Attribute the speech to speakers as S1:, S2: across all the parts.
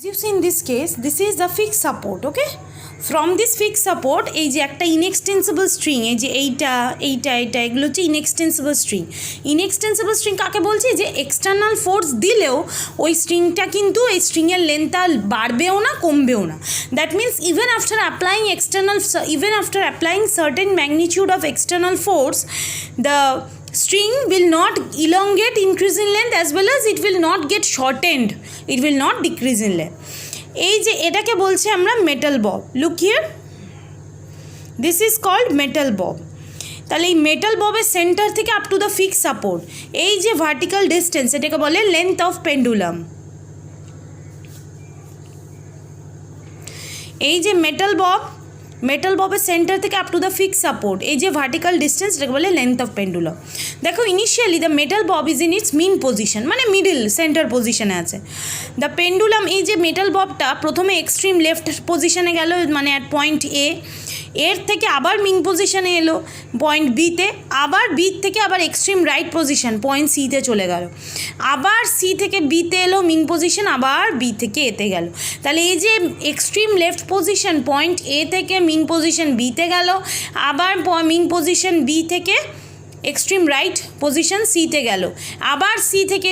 S1: you see in this case, this is the fixed support, okay? From this fixed support এই যে একটা ইনএক্সটেন্সিবল string, এই যে এইটা এগুলো হচ্ছে ইনএক্সটেন্সিবল স্ট্রিং। ইনএক্সটেন্সিবল স্ট্রিং কাকে বলছি? যে এক্সটার্নাল ফোর্স দিলেও ওই স্ট্রিংটা কিন্তু এই স্ট্রিংয়ের লেন্থটা বাড়বেও না কমবেও না। That means even after applying certain magnitude of external force, the string will not elongate, increase in length, as well as it will not get shortened, it will not decrease in length. এই যে এটাকে বলছি আমরা metal bob. Look here, this is called metal bob. তাহলে এই metal ববের centre থেকে up to the fix support, এই যে ভার্টিক্যাল ডিস্টেন্স, এটাকে বলে লেন্থ অফ পেন্ডুলাম। এই যে মেটাল ববের সেন্টার থেকে up to the fix support, এই যে ভার্টিক্যাল ডিস্টেন্স, এটাকে বলে লেন্থ অফ পেন্ডুলাম। দেখো initially the metal bob is in its mean position, মানে মিডল সেন্টার পজিশনে আছে। দ্য পেন্ডুলাম, এই যে মেটাল ববটা প্রথমে এক্সট্রিম লেফট পজিশনে গেল, মানে অ্যাট পয়েন্ট এ, এর থেকে আবার মিন পজিশনে এলো পয়েন্ট বিতে, আবার বি থেকে আবার এক্সট্রিম রাইট পজিশন পয়েন্ট সিতে চলে গেল, আবার সি থেকে বিতে এলো মিন পজিশন, আবার বি থেকে এতে গেল। তাহলে এই যে এক্সট্রিম লেফট পজিশন পয়েন্ট এ থেকে মিন পজিশন বিতে গেল, আবার মিন পজিশন বি থেকে এক্সট্রিম রাইট পজিশন সিতে গেল, আবার সি থেকে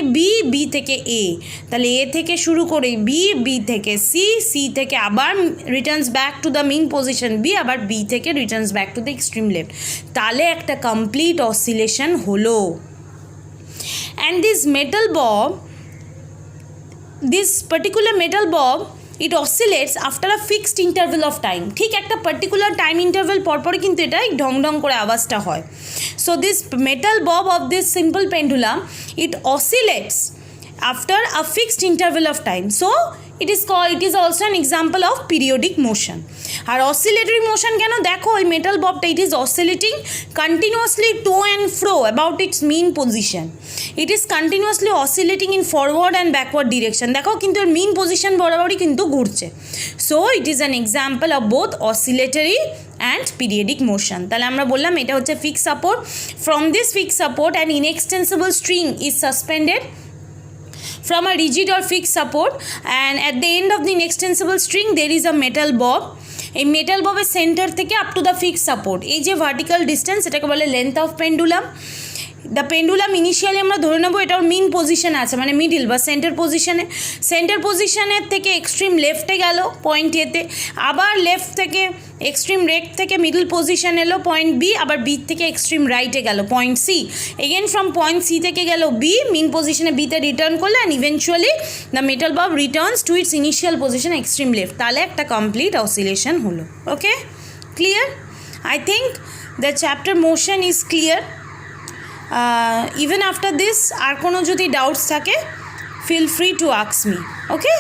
S1: বি থেকে এ, তাহলে এ থেকে শুরু করে বি থেকে সি থেকে আবার returns back to the mean position B, আবার বি থেকে returns back to the extreme left. তাহলে একটা কমপ্লিট অসিলেশন হলো। And this particular metal bob, it oscillates after a fixed interval of time. ঠিক একটা পার্টিকুলার টাইম ইন্টারভেল পরপরই কিন্তু এটা ঢং ঢং করে আওয়াজটা হয়। So this metal bob of this simple pendulum, it oscillates after a fixed interval of time. So it is also an example of periodic motion. আর oscillatory motion কেন? দেখো ওই মেটাল ববটা, it is oscillating continuously to and fro about its mean position. It is continuously oscillating in forward and backward direction. দেখো কিন্তু এর mean position বরাবরই কিন্তু ঘুরছে। So it is an example of both oscillatory and periodic motion. তাহলে আমরা বললাম এটা হচ্ছে fixed support. From this fixed support, an inextensible string is suspended from a rigid or fixed support, and at the end of the inextensible string there is a metal bob. এই metal ববের centre থেকে up to the fixed support, এই যে vertical distance, এটাকে বলে length of pendulum. The pendulum initially আমরা ধরে নেবো এটা ওর মিন পজিশনে আছে, মানে মিডিল বা সেন্টার পজিশনের থেকে এক্সট্রিম লেফটে গেল পয়েন্ট এতে, আবার লেফট থেকে এক্সট্রিম রেট থেকে মিডল পজিশন এলো পয়েন্ট বি, আবার বি থেকে এক্সট্রিম রাইটে গেল point C, again from point C থেকে গেল বি, মিন পজিশনে বিতে রিটার্ন করলো, and eventually the metal bob returns to its initial position extreme left. তাহলে একটা কমপ্লিট অসিলেশন হলো। Okay, clear? I think the chapter motion is clear. Even after this আর কোনো যদি ডাউটস থাকে, feel free to ask me. Okay.